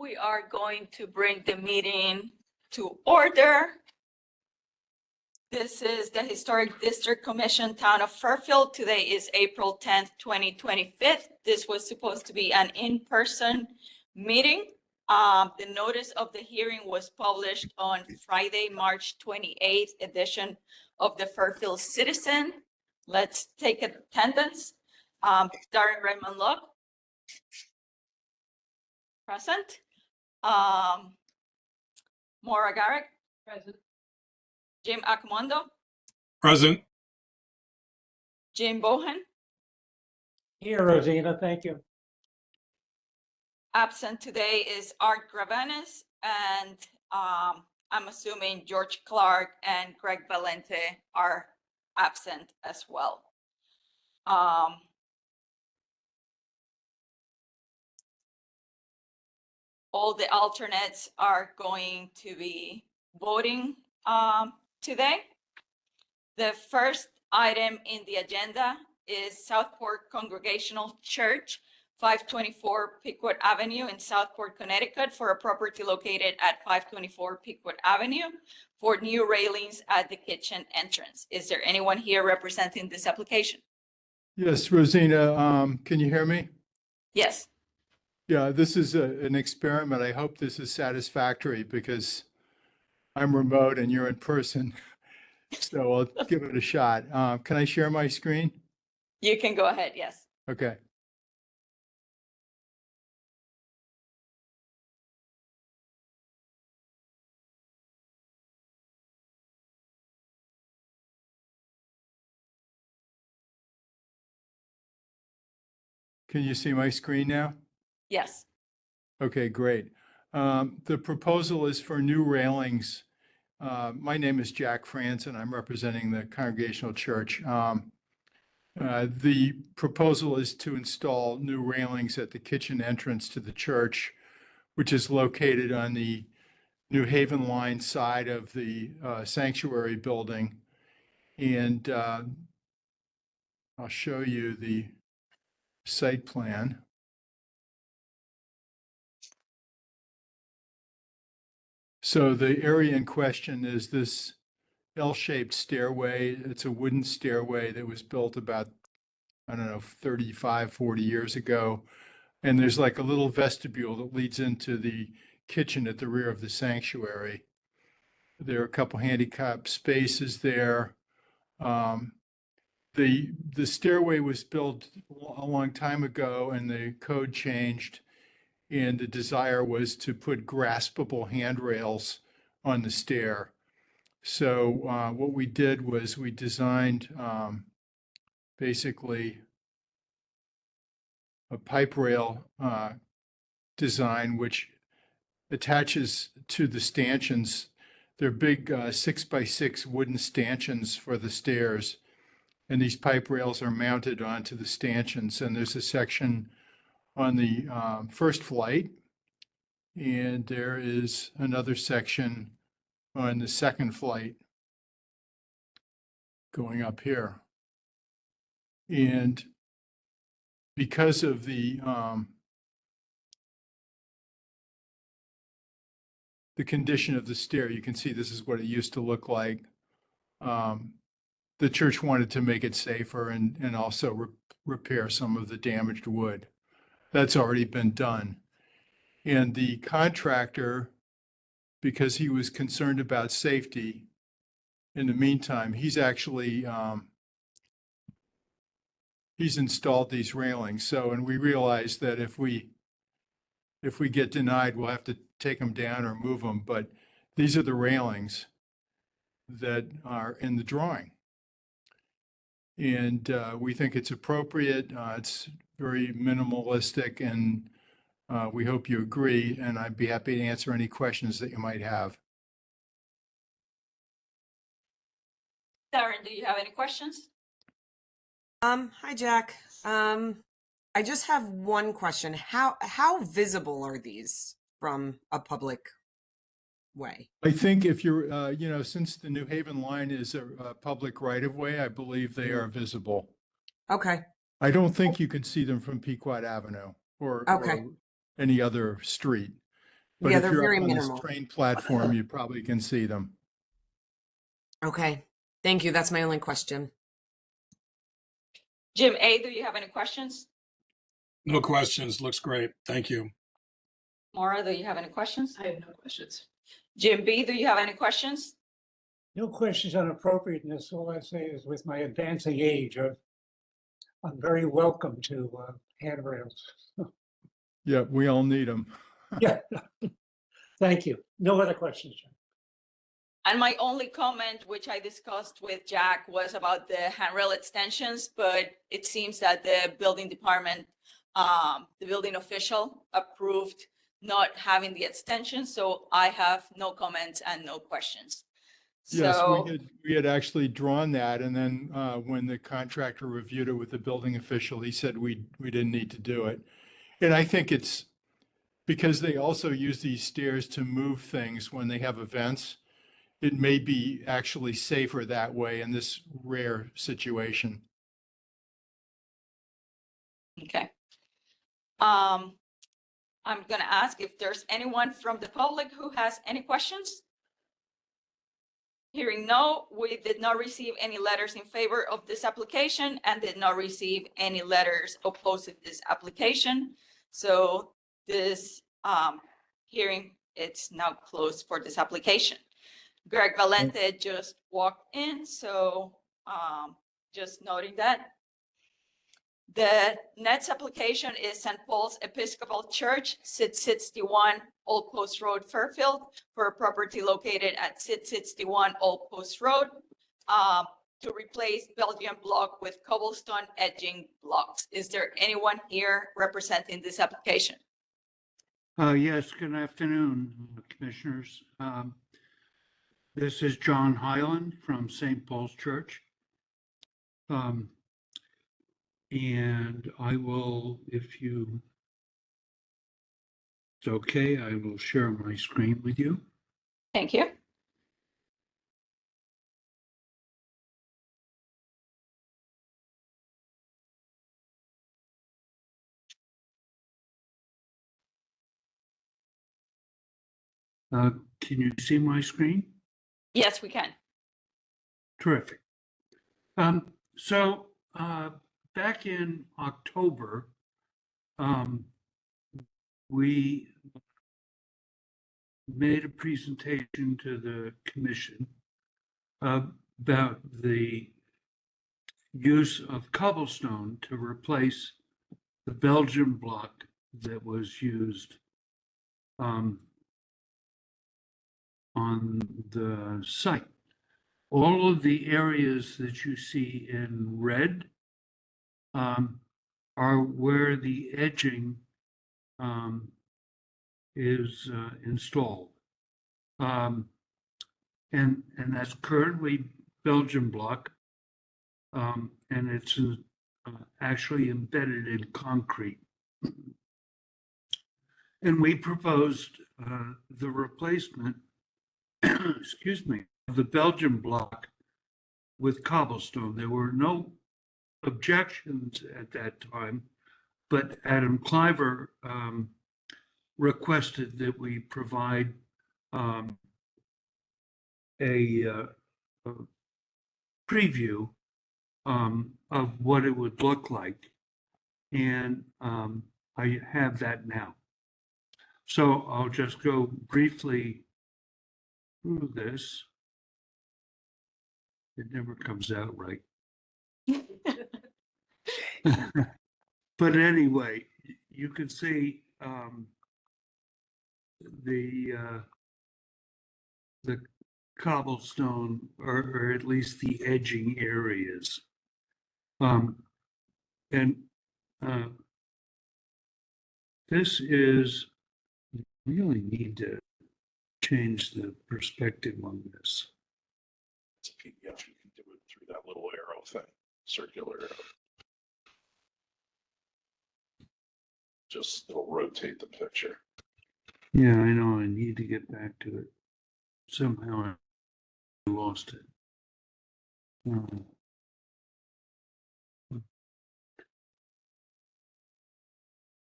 We are going to bring the meeting to order. This is the Historic District Commission, Town of Fairfield. Today is April 10th, 2025. This was supposed to be an in-person meeting. The notice of the hearing was published on Friday, March 28th edition of the Fairfield Citizen. Let's take attendance. Darren Raymond Locke. Present. Maura Garrick. Present. Jim Accomando. Present. Jim Bohan. Here, Rosina, thank you. Absent today is Art Gravanes, and I'm assuming George Clark and Greg Valente are absent as well. All the alternates are going to be voting today. The first item in the agenda is Southport Congregational Church, 524 Pickwood Avenue in Southport, Connecticut, for a property located at 524 Pickwood Avenue for new railings at the kitchen entrance. Is there anyone here representing this application? Yes, Rosina, can you hear me? Yes. Yeah, this is an experiment. I hope this is satisfactory because I'm remote and you're in person. So I'll give it a shot. Can I share my screen? You can go ahead, yes. Okay. Can you see my screen now? Yes. Okay, great. The proposal is for new railings. My name is Jack Franson. I'm representing the Congregational Church. The proposal is to install new railings at the kitchen entrance to the church, which is located on the New Haven Line side of the sanctuary building. And I'll show you the site plan. So the area in question is this L-shaped stairway. It's a wooden stairway that was built about, I don't know, 35, 40 years ago. And there's like a little vestibule that leads into the kitchen at the rear of the sanctuary. There are a couple handicap spaces there. The stairway was built a long time ago and the code changed. And the desire was to put graspable handrails on the stair. So what we did was we designed basically a pipe rail design which attaches to the stanchions. They're big 6x6 wooden stanchions for the stairs. And these pipe rails are mounted onto the stanchions. And there's a section on the first flight. And there is another section on the second flight going up here. And because of the condition of the stair, you can see this is what it used to look like. The church wanted to make it safer and also repair some of the damaged wood. That's already been done. And the contractor, because he was concerned about safety, in the meantime, he's actually, he's installed these railings. So, and we realized that if we get denied, we'll have to take them down or move them. But these are the railings that are in the drawing. And we think it's appropriate. It's very minimalistic, and we hope you agree. And I'd be happy to answer any questions that you might have. Darren, do you have any questions? Hi, Jack. I just have one question. How visible are these from a public way? I think if you're, you know, since the New Haven line is a public right of way, I believe they are visible. Okay. I don't think you can see them from Pequot Avenue or Okay. any other street. But Yeah, if they're you're very up on this minimal. train platform, you probably can see them. Okay. Thank you. That's my only question. Jim A, do you have any questions? No questions. Looks great. Thank you. Maura, do you have any questions? I have no questions. Jim B, do you have any questions? No questions on appropriateness. All I say is with my advancing age, I'm very welcome to handrails. Yeah, we all need them. Yeah. Thank you. No other questions, John. And my only comment, which I discussed with Jack, was about the handrail extensions, but it seems that the building department, the building official approved not having the extension, so I have no comments and no questions. Yes, So, we had actually drawn that, and then when the contractor reviewed it with the building official, he said we didn't need to do it. And I think it's because they also use these stairs to move things when they have events. It may be actually safer that way in this rare situation. okay. I'm gonna ask if there's anyone from the public who has any questions? Hearing no, we did not receive any letters in favor of this application and did not receive any letters opposed to this application. So this hearing, it's now closed for this application. Greg Valente just walked in, so just noting that. The next application is St. Paul's Episcopal Church, 661 Old Post Road, Fairfield, for a property located at 661 Old Post Road to replace Belgian block with cobblestone edging blocks. Is there anyone here representing this application? Yes, good afternoon, Commissioners. This is John Hyland from St. Paul's Church. And I will, if you, it's okay, I will share my screen with you. Thank you. Can you see my screen? Yes, we can. Terrific. So back in October, we made a presentation to the commission about the use of cobblestone to replace the Belgian block that was used on the site. All of the areas that you see in red are where the edging is installed. And that's currently Belgian block, and it's actually embedded in concrete. And we proposed the replacement, excuse me, of the Belgian block with cobblestone. There were no objections at that time, but Adam Cliver requested that we provide a preview of what it would look like. And I have that now. So I'll just go briefly through this. It never comes out right. But anyway, you can see the cobblestone, or at least the edging areas. And this is, really need to change the perspective on this. It's a PDF, you can do it through that little arrow thing, circular arrow. Just, it'll rotate the picture. Yeah, I know, I need to get back to it. Somehow I lost it.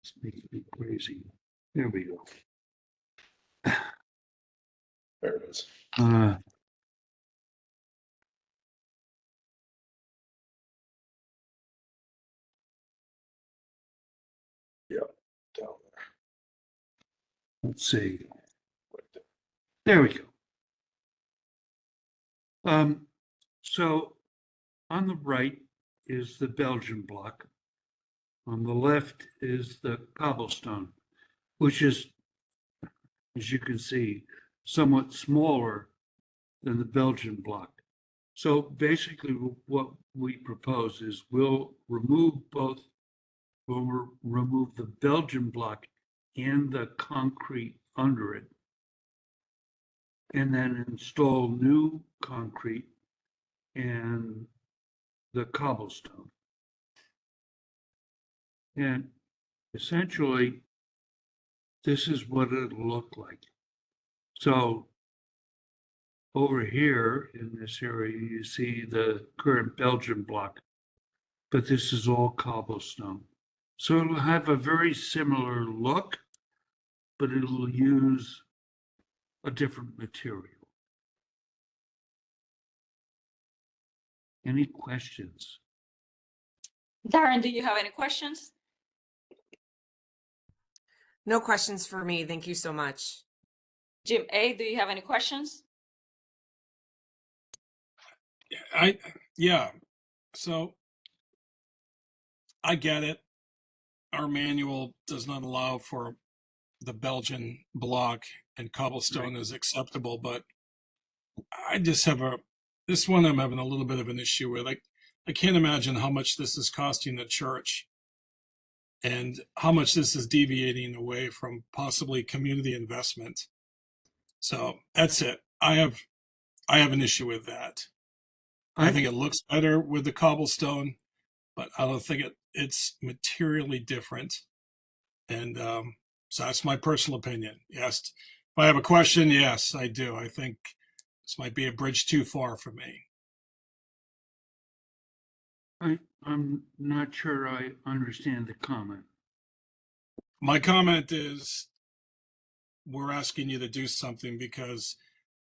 It's making me crazy. There we go. There it is. Yep, down Let's see. there. Right there. There we go. So on the right is the Belgian block. On the left is the cobblestone, which is, as you can see, somewhat smaller than the Belgian block. So basically what we propose is we'll remove both, we'll remove the Belgian block and the concrete under it, and then install new concrete and the cobblestone. And essentially, this is what it'll look like. So over here in this area, you see the current Belgian block, but this is all cobblestone. So it'll have a very similar look, but it'll use a different material. Any questions? Darren, do you have any questions? No questions for me. Thank you so much. Jim A, do you have any questions? Yeah. So I get it. Our manual does not allow for the Belgian block, and cobblestone is acceptable, but I just have this one I'm having a little bit of an issue with. I can't imagine how much this is costing the church and how much this is deviating away from possibly community investment. So that's it. I have an issue with that. I think it looks better with the cobblestone, but I don't think it's materially different. And so that's my personal opinion. Yes. If I have a question, yes, I do. I think this might be a bridge too far for me. I'm not sure I understand the comment. My comment is we're asking you to do something because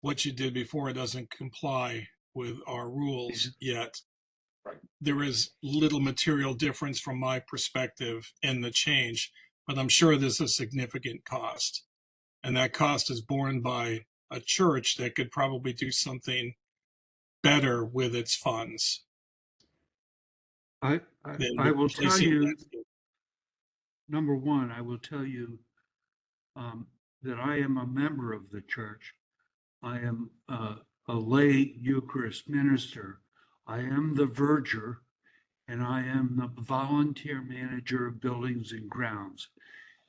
what you did before doesn't comply with our rules yet. Right. There is little material difference from my perspective in the change, but I'm sure there's a significant cost. And that cost is borne by a church that could probably do something better with its funds. I than will tell replacing you, landscape. number one, I will tell you that I am a member of the church. I am a lay Eucharist minister. I am the verger, and I am the volunteer manager of buildings and grounds.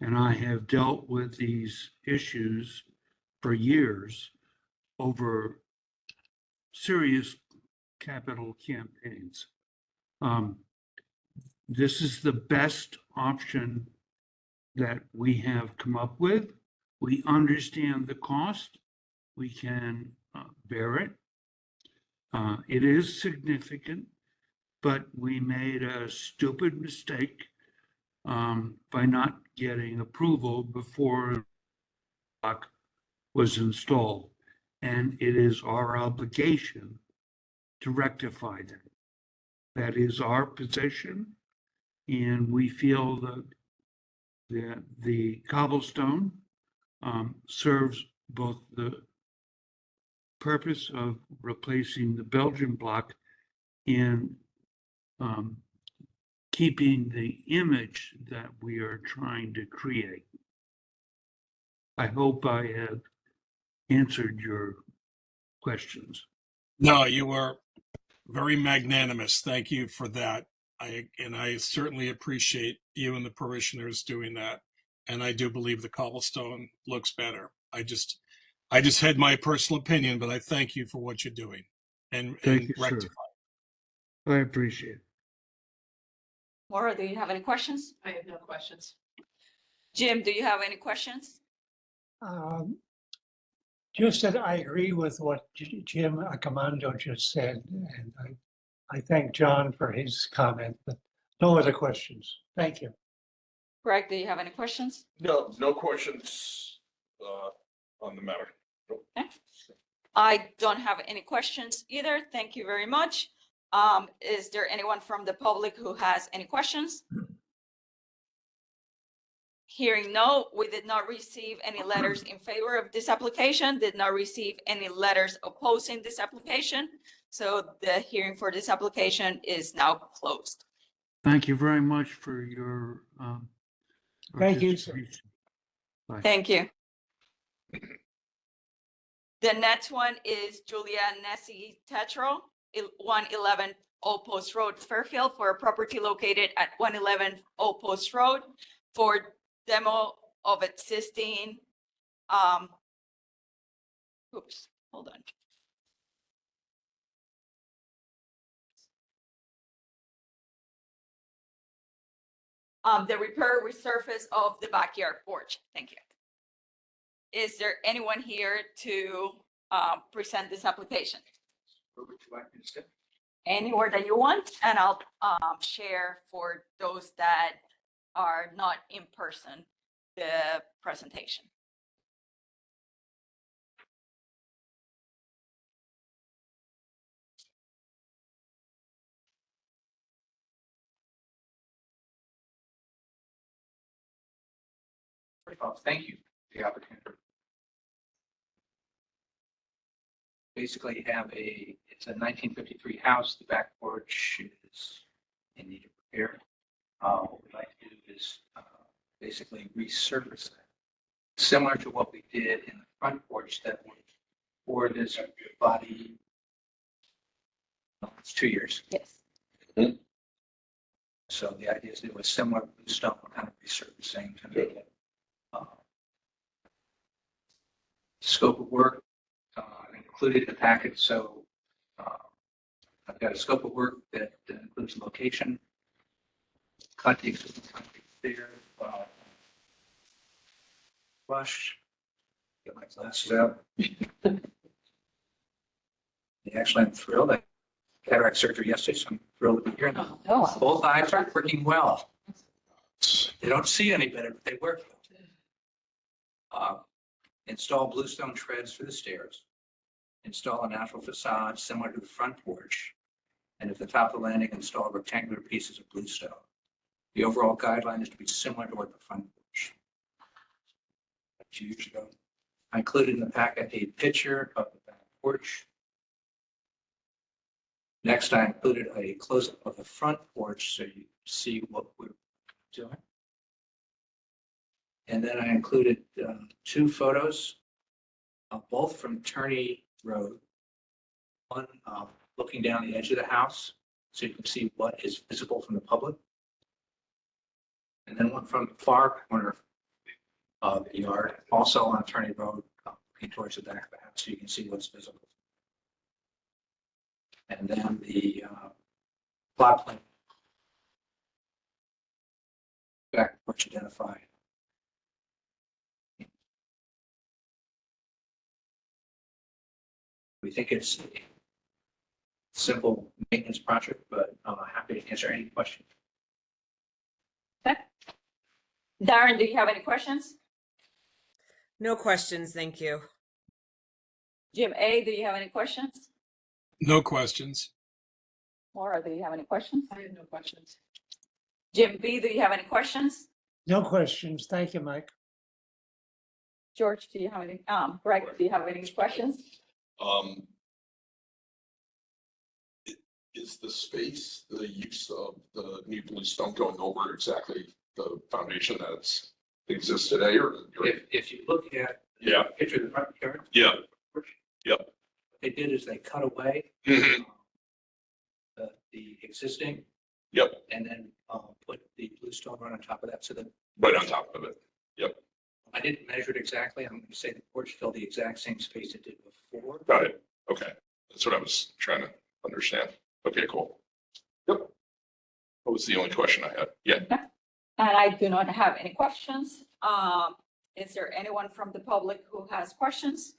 And I have dealt with these issues for years over serious capital campaigns. This is the best option that we have come up with. We understand the cost. We can bear it. It is significant, but we made a stupid mistake by not getting approval before the block was installed. And it is our obligation to rectify that. That is our position. And we feel that the cobblestone serves both the purpose of replacing the Belgian block and keeping the image that we are trying to create. I hope I have answered your questions. No, you were very magnanimous. Thank you for that. I certainly appreciate you and the parishioners doing that. And I do believe the cobblestone looks better. I just had my personal opinion, but I thank you for what you're doing and Thank you, sir. rectifying. I appreciate it. Laura, do you have any questions? I have no questions. Jim, do you have any questions? Just that I agree with what Jim Accomando just said, and I thank John for his comment, but no other questions. Thank you. Greg, do you have any questions? No questions on the matter. Nope. Okay. I don't have any questions either. Thank you very much. Is there anyone from the public who has any questions? Hearing no, we did not receive any letters in favor of this application, did not receive any letters opposing this application. So the hearing for this application is now closed. Thank you very much for your Thank you, sir. participation. Thank you. The next one is Julia Nessie Tetro, 111 Old Post Road, Fairfield, for a property located at 111 Old Post Road for demo of existing, oops, hold on. The repair resurface of the backyard porch. Thank you. Is there anyone here to present this application? Anywhere that you want, and I'll share for those that are not in person, the presentation. Thank you for the opportunity. Basically, you have it's a 1953 house. The back porch is in need of repair. What we'd like to do is basically resurface it, similar to what we did in the front porch that was for this body. It's 2 years. Yes. So the idea is to do a similar bluestone kind of resurfacing to make it. Scope of work included in the packet. So I've got a scope of work that includes location, cut the existing concrete there, flush, get my glasses out. Actually, I'm thrilled. I cataract surgery yesterday, so I'm thrilled to be here. Oh, Both eyes are working well. They don't see any better, but they work. Install bluestone treads for the stairs. Install a natural facade similar to the front porch. And at the top of the landing, install rectangular pieces of bluestone. The overall guideline is to be similar to what the front porch. 2 years ago, I included in the packet a picture of the back porch. Next, I included a close-up of the front porch so you see what we're doing. And then I included 2 photos, both from Turney Road. One looking down the edge of the house, so you can see what is visible from the public. And then one from the far corner of the yard, also on Turney Road, looking towards the back of the house, so you can see what's visible. And then the plot plan. Back porch identified. We think it's a simple maintenance project, but I'm happy to answer any questions. Darren, do you have any questions? No questions, thank you. Jim A, do you have any questions? No questions. Laura, do you have any questions? I have no questions. Jim B, do you have any questions? No questions. Thank you, Mike. George, do you have any, Greg, do you have any questions? Is the space, the use of the new bluestone going over exactly the foundation that's exists today, or? If you look at Yeah. the picture of the front yard. Yeah. Yep. What they did is they cut away Mhm. the existing. Yep. And then put the bluestone right on top of that. So that Right on top of it. I didn't measure it exactly. I'm going to say the porch filled the exact same space it did before. Got it. Okay. That's what I was trying to understand. Okay, cool. Yep. That was the only question I had. Yeah. And I do not have any questions. Is there anyone from the public who has questions?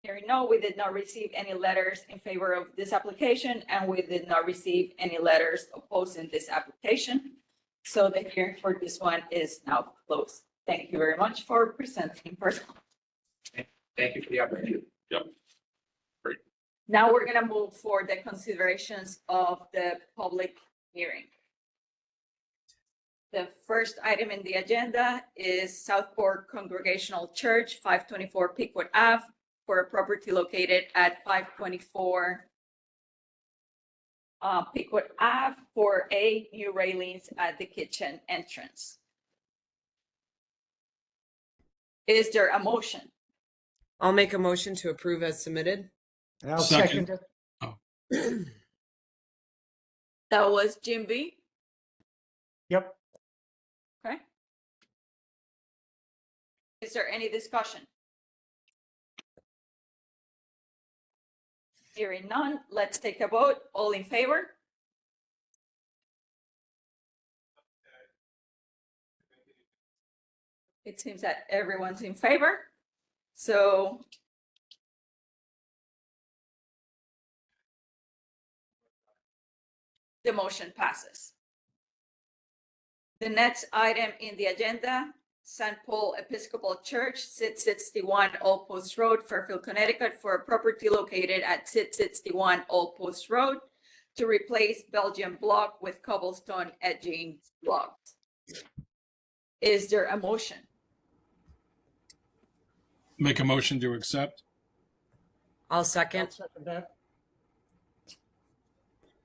Hearing no, we did not receive any letters in favor of this application, and we did not receive any letters opposing this application. So the hearing for this one is now closed. Thank you very much for presenting in person. Thank you for the opportunity. Now we're gonna move for the considerations of the public hearing. The first item in the agenda is Southport Congregational Church, 524 Pequot Ave, for a property located at 524 Pequot Ave for new railings at the kitchen entrance. Is there a motion? I'll make a motion to approve as submitted. And I'll Second. second it. That was Jim B. Yep. Okay. Is there any discussion? Hearing none, let's take a vote. All in favor? It seems that everyone's in favor. So the motion passes. The next item in the agenda, St. Paul Episcopal Church, 661 Old Post Road, Fairfield, Connecticut, for a property located at 661 Old Post Road to replace Belgian block with cobblestone edging blocks. Is there a motion? Make a motion to accept. I'll I'll second. second that.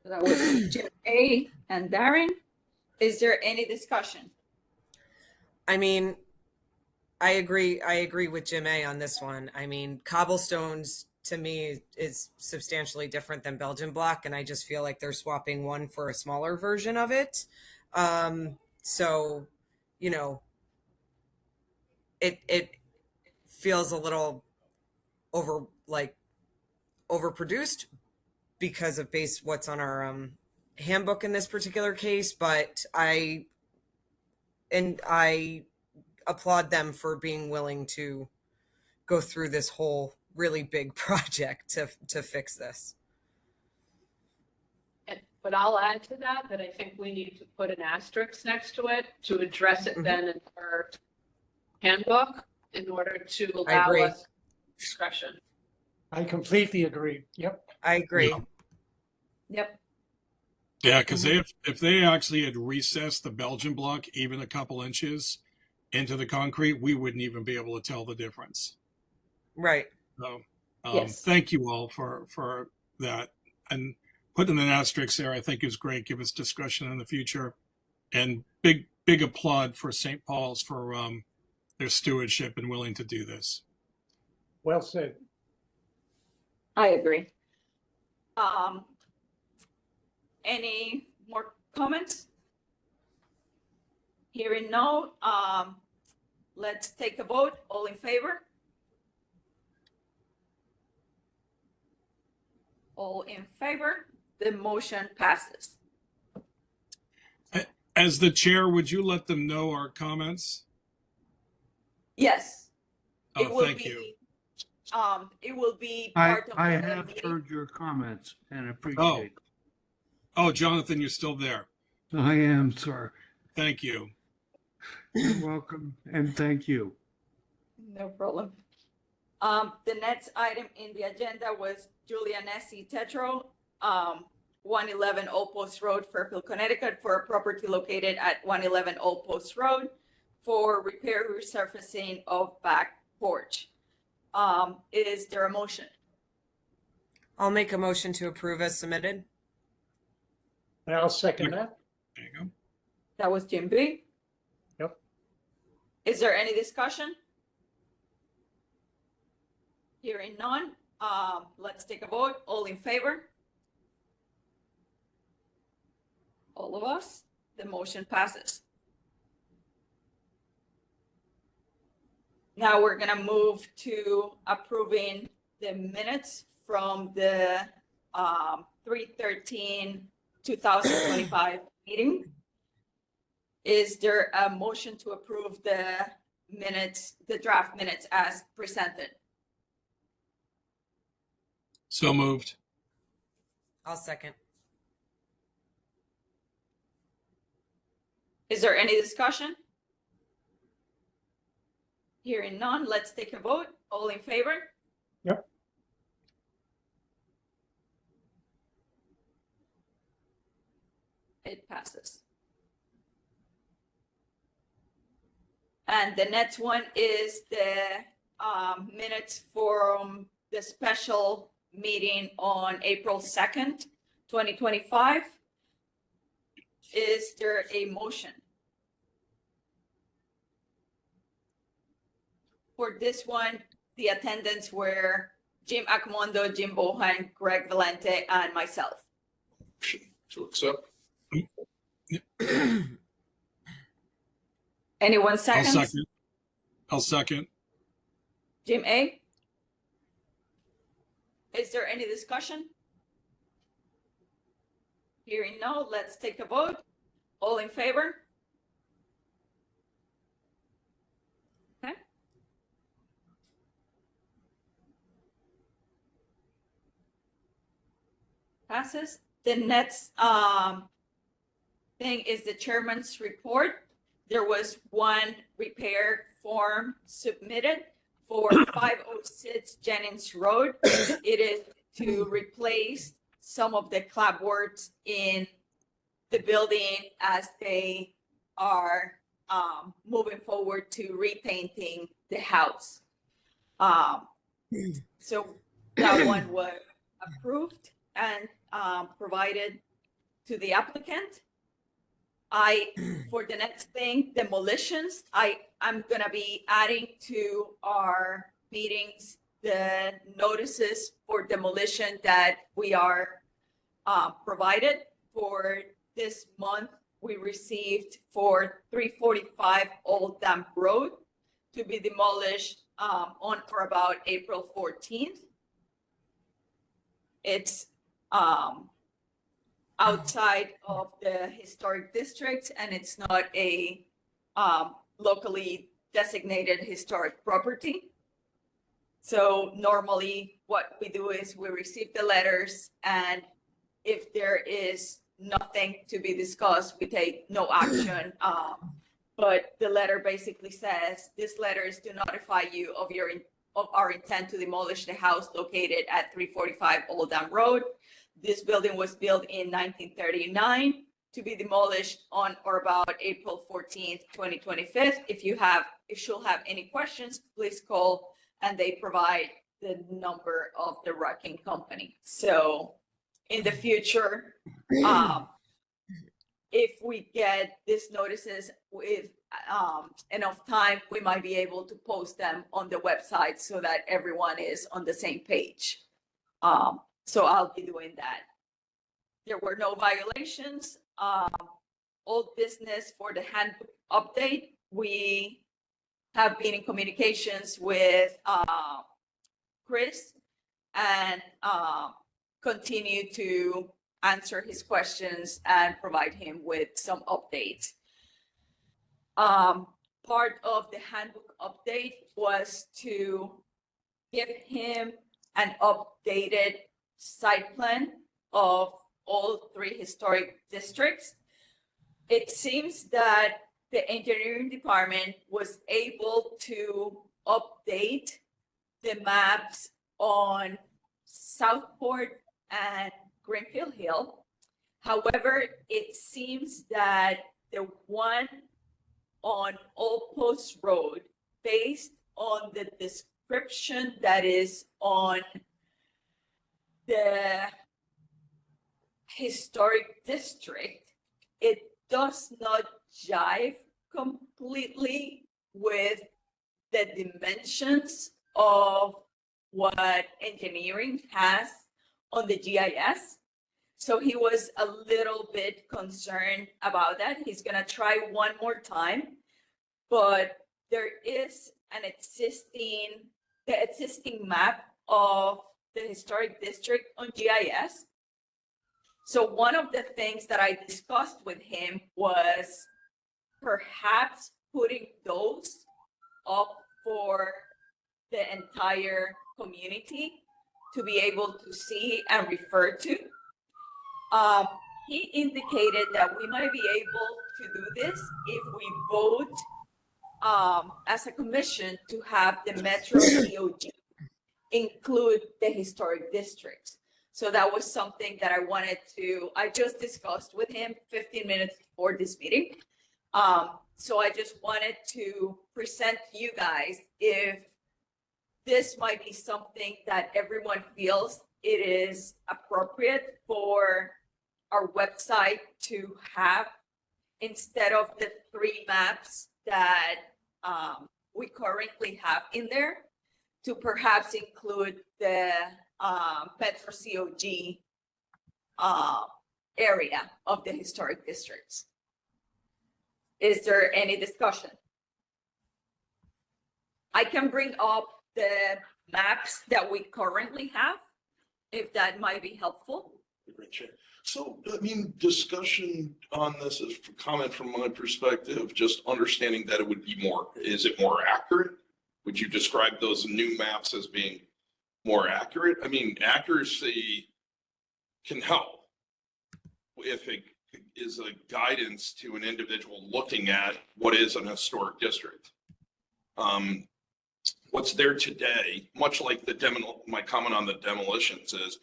That was Jim A. and Darren. Is there any discussion? I mean, I agree with Jim A on this one. I mean, cobblestones to me is substantially different than Belgian block, and I just feel like they're swapping one for a smaller version of it. So, you know, it feels a little overproduced because of what's on our handbook in this particular case, but I applaud them for being willing to go through this whole really big project to fix this. But I'll add to that I think we need to put an asterisk next to it to address it then in our handbook in order to allow agree. us discretion. I completely agree. Yep. I agree. Yeah. Yep. Yeah, because if they actually had recessed the Belgian block even a couple inches into the concrete, we wouldn't even be able to tell the difference. Right. So, Yes. thank you all for that. And putting an asterisk there, I think is great. Give us discussion in the future. And big applaud for St. Paul's for their stewardship and willing to do this. Well said. I agree. Any more comments? Hearing no, let's take a vote. All in favor? All in favor? The motion passes. As the chair, would you let them know our comments? Yes. It Oh, will thank be, you. it will be I part of the have meeting. heard your comments and appreciate. Oh, Jonathan, you're still there. I am, sir. Thank you. You're welcome and thank you. No problem. The next item in the agenda was Julia Nessie Tetro, 111 Old Post Road, Fairfield, Connecticut, for a property located at 111 Old Post Road for repair resurfacing of back porch. Is there a motion? I'll make a motion to approve as submitted. And I'll second that. There you go. That was Jim B. Yep. Is there any discussion? Hearing none, let's take a vote. All in favor? All of us, the motion passes. Now we're gonna move to approving the minutes from the 3/13/2025 meeting. Is there a motion to approve the minutes, the draft minutes as presented? So moved. I'll second. Is there any discussion? Hearing none, let's take a vote. All in favor? Yep. It passes. And the next one is the minutes from the special meeting on April 2nd, 2025. Is there a motion? For this one, the attendants were Jim Akamondo, Jim Bohan, Greg Valente, and myself. Motion to accept. Anyone I'll second? second. I'll second. Jim A? Is there any discussion? Hearing no, let's take a vote. All in favor? Okay. Passes. The next thing is the chairman's report. There was one repair form submitted for 506 Jennings Road. It is to replace some of the clapboards in the building as they are moving forward to repainting the house. So that one was approved and provided to the applicant. For the next thing, demolitions, I'm gonna be adding to our meetings the notices for demolition that we are provided. For this month, we received for 345 Old Dam Road to be demolished on or about April 14th. It's outside of the historic district, and it's not a locally designated historic property. So normally what we do is we receive the letters, and if there is nothing to be discussed, we take no action. But the letter basically says, this letter is to notify you of our intent to demolish the house located at 345 Old Dam Road. This building was built in 1939 to be demolished on or about April 14th, 2025. If you'll have any questions, please call, and they provide the number of the wrecking company. So in the future, if we get these notices with enough time, we might be able to post them on the website so that everyone is on the same page. So I'll be doing that. There were no violations. Old business for the handbook update. We have been in communications with Chris and continue to answer his questions and provide him with some updates. Part of the handbook update was to give him an updated site plan of all 3 historic districts. It seems that the engineering department was able to update the maps on Southport and Greenfield Hill. However, it seems that the one on Old Post Road, based on the description that is on the historic district, it does not jive completely with the dimensions of what engineering has on the GIS. So he was a little bit concerned about that. He's gonna try one more time, but there is the existing map of the historic district on GIS. So one of the things that I discussed with him was perhaps putting those up for the entire community to be able to see and refer to. He indicated that we might be able to do this if we vote as a commission to have the Metro COG include the historic districts. So that was something that I just discussed with him 15 minutes before this meeting. So I just wanted to present to you guys if this might be something that everyone feels it is appropriate for our website to have instead of the 3 maps that we currently have in there, to perhaps include the Metro COG area of the historic districts. Is there any discussion? I can bring up the maps that we currently have, if that might be helpful. Great, Chair. So, I mean, discussion on this is a comment from my perspective, just understanding that it would be more, is it more accurate? Would you describe those new maps as being more accurate? I mean, accuracy can help if it is a guidance to an individual looking at what is an historic district. What's there today, much like my comment on the demolitions is,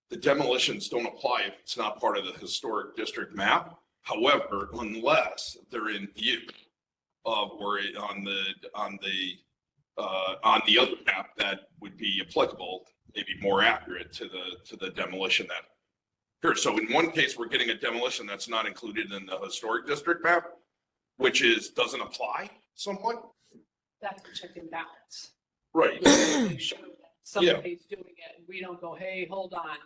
the demolitions don't apply if it's not part of the historic district map. However, unless they're in view of or on the other map that would be applicable, maybe more accurate to the demolition that. Here, so in one case, we're getting a demolition that's not included in the historic district map, which doesn't apply somewhat. That's a check and balance. Right. Make sure that somebody's doing it, and we don't go, hey, hold on,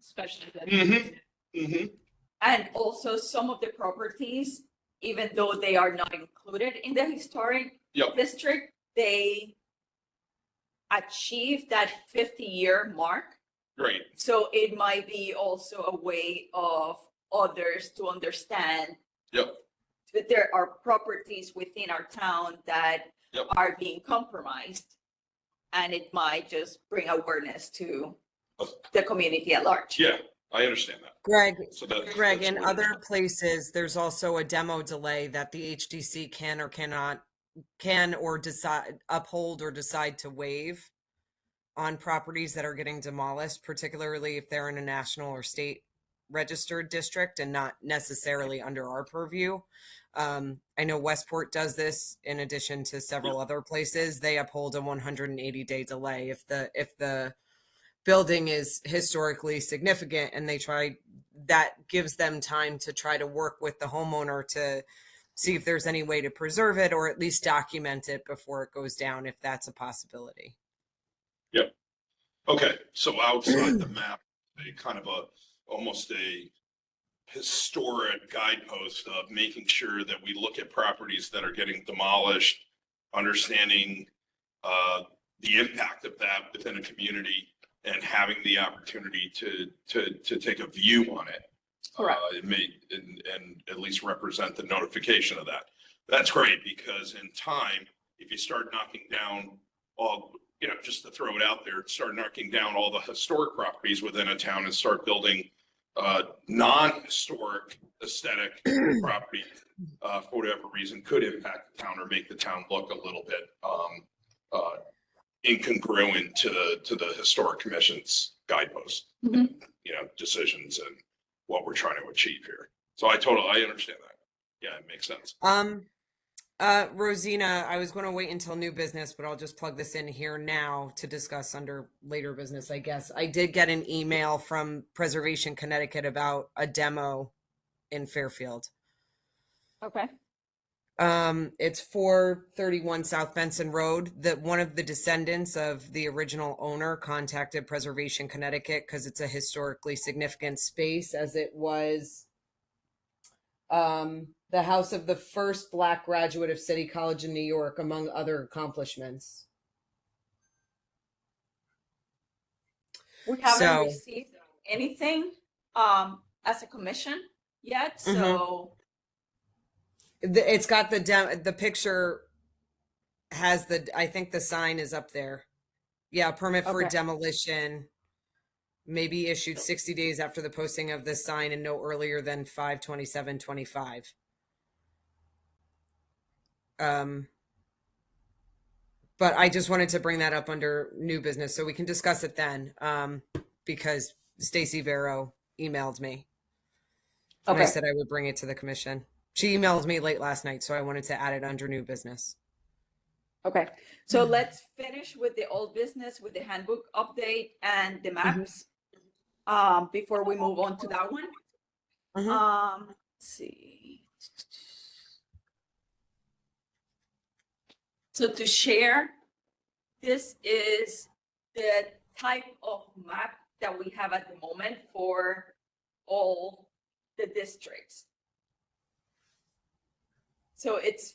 especially that. Mm-hmm. And also some of the properties, even though they are not included in the historic Yep. district, they achieve that 50-year mark. Great. So it might be also a way of others to understand Yep. that there are properties within our town that Yep. are being compromised. And it might just bring awareness to the community at large. Yeah, I understand that. Greg, So that. Greg, that's in what it other is. places, there's also a demo delay that the HDC can or decide uphold or decide to waive on properties that are getting demolished, particularly if they're in a national or state registered district and not necessarily under our purview. I know Westport does this in addition to several other places. They uphold a 180-day delay if the building is historically significant, and that gives them time to try to work with the homeowner to see if there's any way to preserve it or at least document it before it goes down, if that's a possibility. Yep. Okay, so outside the map, almost a historic guidepost of making sure that we look at properties that are getting demolished, understanding the impact of that within a community, and having the opportunity to take a view on it. Correct. It may and at least represent the notification of that. That's great, because in time, if you start knocking down all, just to throw it out there, start knocking down all the historic properties within a town and start building non-historic aesthetic property for whatever reason could impact the town or make the town look a little bit incongruent to the historic commission's guideposts, Mhm. decisions and what we're trying to achieve here. So I understand that. Yeah, it makes sense. Rosina, I was going to wait until new business, but I'll just plug this in here now to discuss under later business, I guess. I did get an email from Preservation Connecticut about a demo in Fairfield. Okay. It's 431 South Benson Road. That one of the descendants of the original owner contacted Preservation Connecticut because it's a historically significant space, as it was the house of the first Black graduate of City College in New York, among other accomplishments. We haven't So- received anything as a commission yet, so It's got the picture has I think the sign is up there. Yeah, permit for Okay. demolition may be issued 60 days after the posting of this sign and no earlier than 5/27/25. But I just wanted to bring that up under new business so we can discuss it then. Because Stacy Vero emailed me. And I Okay. said I would bring it to the commission. She emailed me late last night, so I wanted to add it under new business. Okay, so let's finish with the old business with the handbook update and the maps. Before we move on to that one. Let's see. So to share, this is the type of map that we have at the moment for all the districts. So it's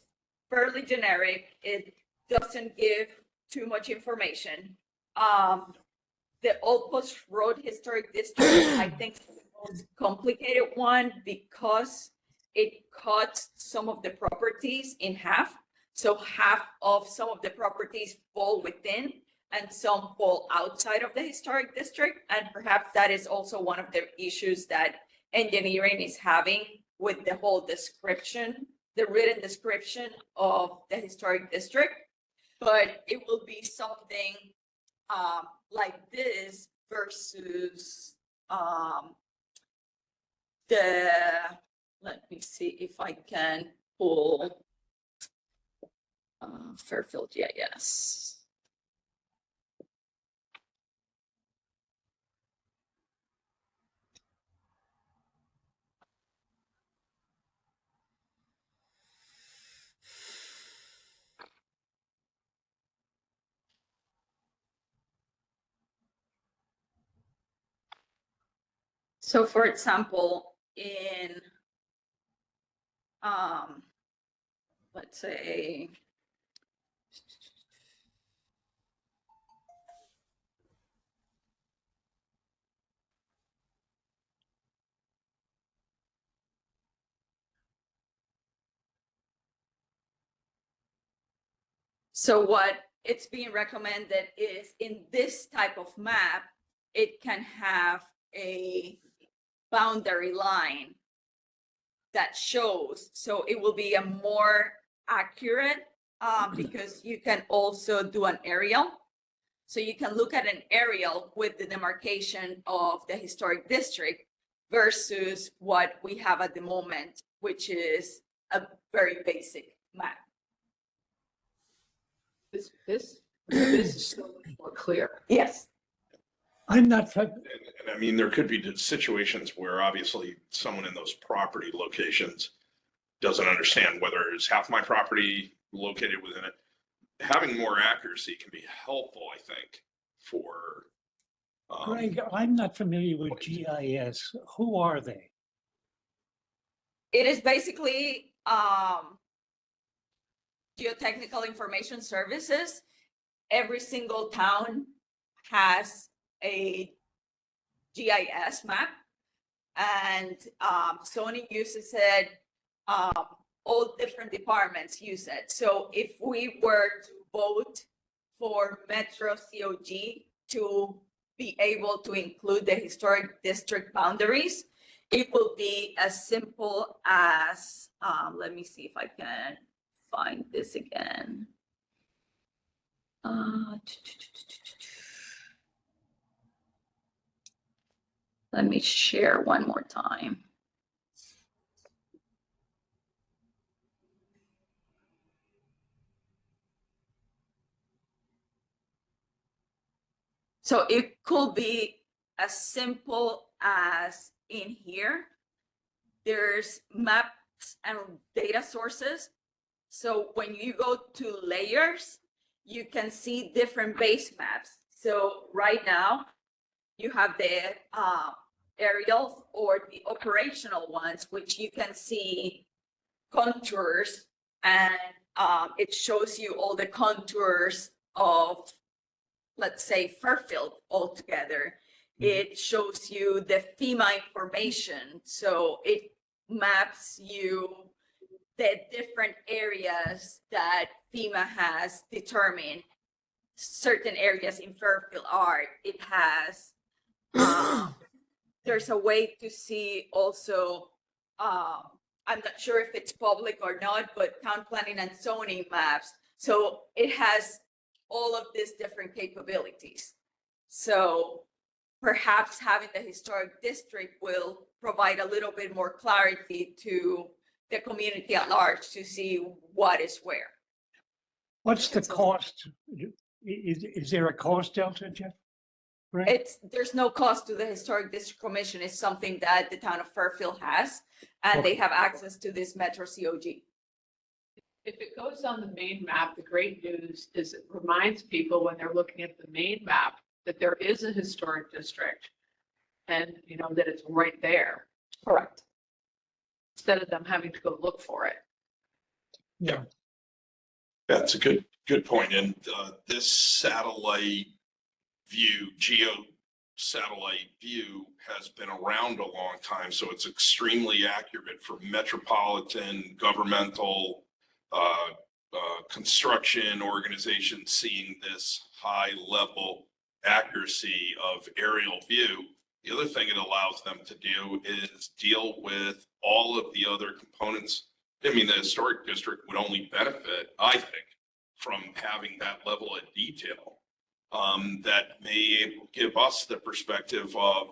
fairly generic. It doesn't give too much information. The Old Post Road Historic District, I think, is the most complicated one because it cuts some of the properties in half. So half of some of the properties fall within and some fall outside of the historic district. And perhaps that is also one of the issues that engineering is having with the whole description, the written description of the historic district. But it will be something like this versus let me see if I can pull Fairfield GIS. So for example, in, let's say, so what it's being recommended is in this type of map, it can have a boundary line that shows, so it will be a more accurate because you can also do an aerial. So you can look at an aerial with the demarcation of the historic district versus what we have at the moment, which is a very basic map. This is so much more clear. Yes. I'm not, And I mean, there could be situations where obviously someone in those property locations doesn't understand whether it's half my property located within it. Having more accuracy can be helpful, I think, for. Greg, I'm not familiar with GIS. Who are they? It is basically geotechnical information services. Every single town has a GIS map, and Sony uses it. All different departments use it. So if we were to vote for Metro COG to be able to include the historic district boundaries, it will be as simple as, let me see if I can find this again. Let me share one more time. So it could be as simple as in here, there's maps and data sources. So when you go to layers, you can see different base maps. So right now, you have the aerials or the operational ones, which you can see contours, and it shows you all the contours of, let's say, Fairfield altogether. It shows you the FEMA information. So it maps you the different areas that FEMA has determined certain areas in Fairfield are. It has, there's a way to see also, I'm not sure if it's public or not, but town planning and zoning maps. So it has all of these different capabilities. So perhaps having the historic district will provide a little bit more clarity to the community at large to see what is where. What's the cost? Is there a cost delta, Jeff? Right? There's no cost to the Historic District Commission. It's something that the town of Fairfield has, and they have access to this Metro COG. If it goes on the main map, the great news is it reminds people when they're looking at the main map that there is a historic district and, you know, that it's right there Correct. instead of them having to go look for it. Yeah. That's a good point. And this satellite view, satellite view has been around a long time. So it's extremely accurate for metropolitan, governmental, construction organizations seeing this high level accuracy of aerial view. The other thing it allows them to do is deal with all of the other components. I mean, the historic district would only benefit, I think, from having that level of detail that may give us the perspective of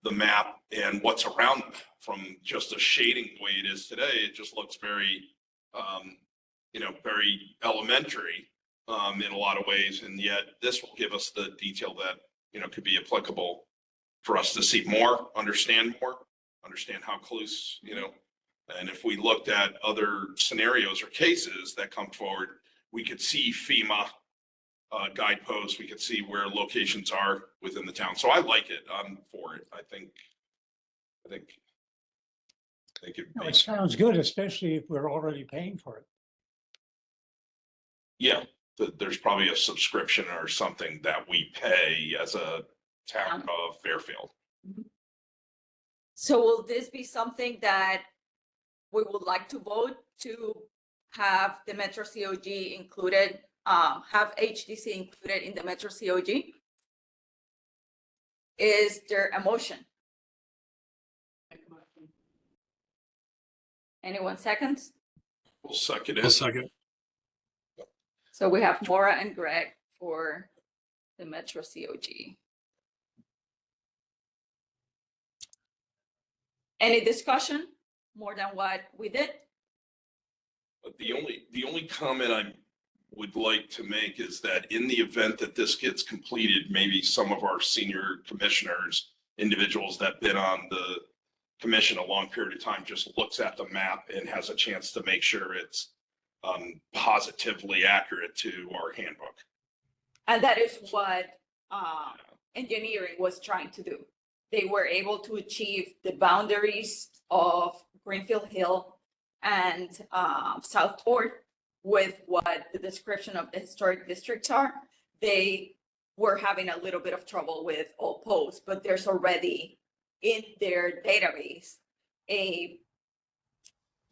the map and what's around them. From just a shading the way it is today, it just looks very, very elementary in a lot of ways. And yet this will give us the detail that, could be applicable for us to see more, understand how close, and if we looked at other scenarios or cases that come forward, we could see FEMA guideposts, we could see where locations are within the town. So I like it. I'm for it. I think It sounds good, especially if we're already paying for it. yeah, there's probably a subscription or something that we pay as a town of Fairfield. So will this be something that we would like to vote to have the Metro COG included, have HDC included in the Metro COG? Is there a motion? Anyone seconds? We'll second I'll it. second. So we have Maura and Greg for the Metro COG. Any discussion more than what we did? But the only comment I would like to make is that in the event that this gets completed, maybe some of our senior commissioners, individuals that been on the commission a long period of time, just looks at the map and has a chance to make sure it's positively accurate to our handbook. And that is what engineering was trying to do. They were able to achieve the boundaries of Greenfield Hill and Southport with what the description of the historic districts are. They were having a little bit of trouble with Old Post, but there's already in their database a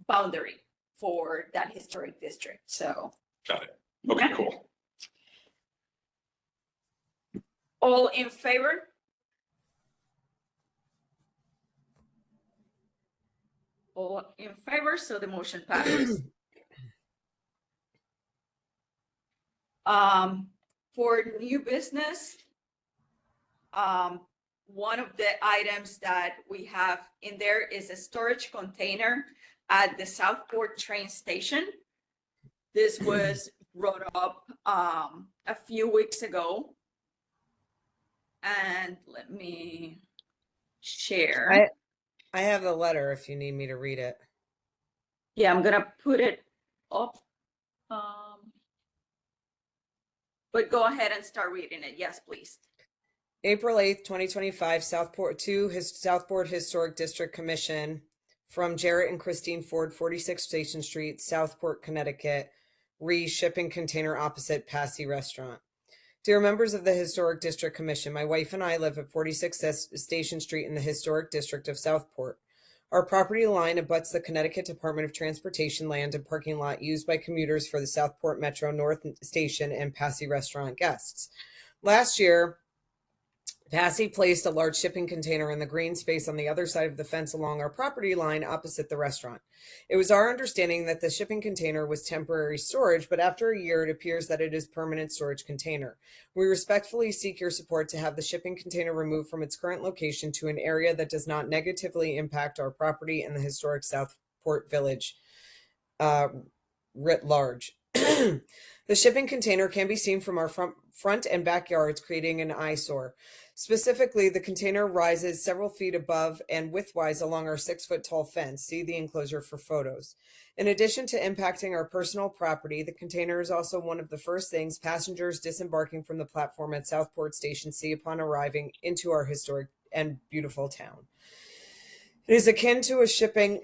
boundary for that historic district. So. Got it. Okay, cool. All in favor? All in favor, so the motion passes. For new business, one of the items that we have in there is a storage container at the Southport train station. This was brought up a few weeks ago. And let me share. I have the letter if you need me to read it. Yeah, I'm gonna put it up. But go ahead and start reading it. Yes, please. April 8th, 2025, Southport Historic District Commission from Jarrett and Christine Ford, 46 Station Street, Southport, Connecticut, shipping container opposite Passy Restaurant. Dear members of the Historic District Commission, my wife and I live at 46 Station Street in the Historic District of Southport. Our property line abuts the Connecticut Department of Transportation land and parking lot used by commuters for the Southport Metro North Station and Passy Restaurant guests. Last year, Passy placed a large shipping container in the green space on the other side of the fence along our property line opposite the restaurant. It was our understanding that the shipping container was temporary storage, but after a year, it appears that it is permanent storage container. We respectfully seek your support to have the shipping container removed from its current location to an area that does not negatively impact our property and the historic Southport Village writ large. The shipping container can be seen from our front and backyards, creating an eyesore. Specifically, the container rises several feet above and widthwise along our 6-foot tall fence. See the enclosure for photos. In addition to impacting our personal property, the container is also one of the first things passengers disembarking from the platform at Southport Station see upon arriving into our historic and beautiful town. It is akin to a shipping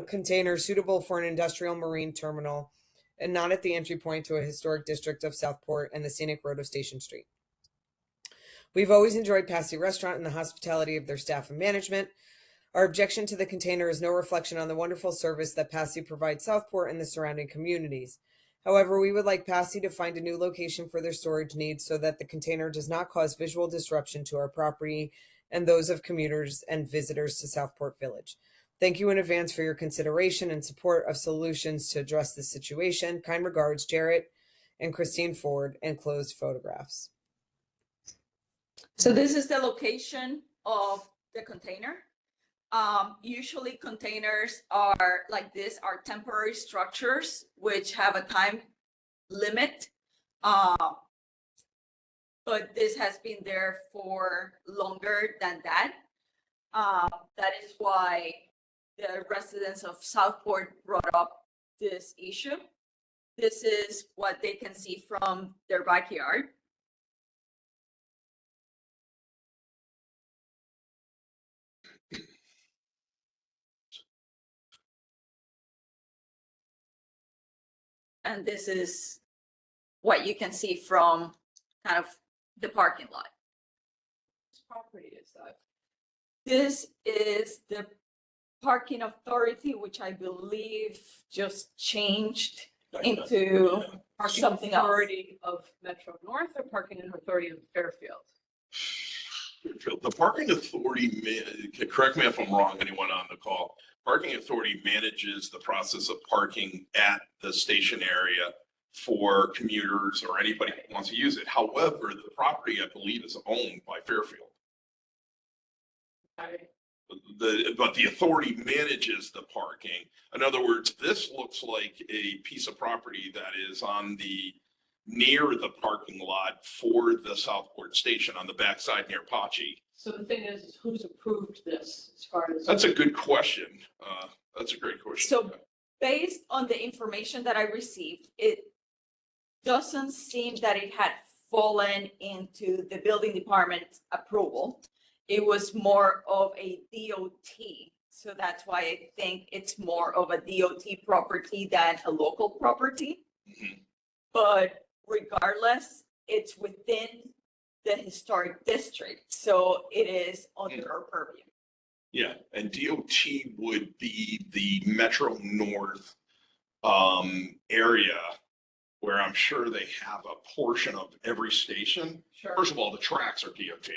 container suitable for an industrial marine terminal and not at the entry point to a historic district of Southport and the scenic road of Station Street. We've always enjoyed Passy Restaurant and the hospitality of their staff and management. Our objection to the container is no reflection on the wonderful service that Passy provides Southport and the surrounding communities. However, we would like Passy to find a new location for their storage needs so that the container does not cause visual disruption to our property and those of commuters and visitors to Southport Village. Thank you in advance for your consideration and support of solutions to address this situation. Kind regards, Jarrett and Christine Ford, enclosed photographs. So this is the location of the container. Usually containers are like this, are temporary structures which have a time limit. But this has been there for longer than that. That is why the residents of Southport brought up this issue. This is what they can see from their backyard. And this is what you can see from kind of the parking lot. Whose property is that? This is the parking authority, which I believe just changed into Parking something else. authority of Metro North or parking authority of Fairfield? The parking authority, correct me if I'm wrong, anyone on the call, parking authority manages the process of parking at the station area for commuters or anybody who wants to use it. However, the property, I believe, is owned by Fairfield. But the authority manages the parking. In other words, this looks like a piece of property that is on the near the parking lot for the Southport Station on the backside near Pachi. So the thing is who's approved this as far as? That's a good question. That's a great question. So based on the information that I received, it doesn't seem that it had fallen into the building department's approval. It was more of a DOT. So that's why I think it's more of a DOT property than a local property. Mhm. But regardless, it's within the historic district. So it is under our purview. Yeah, and DOT would be the Metro North area where I'm sure they have a portion of every station. Sure. First of all, the tracks are DOT.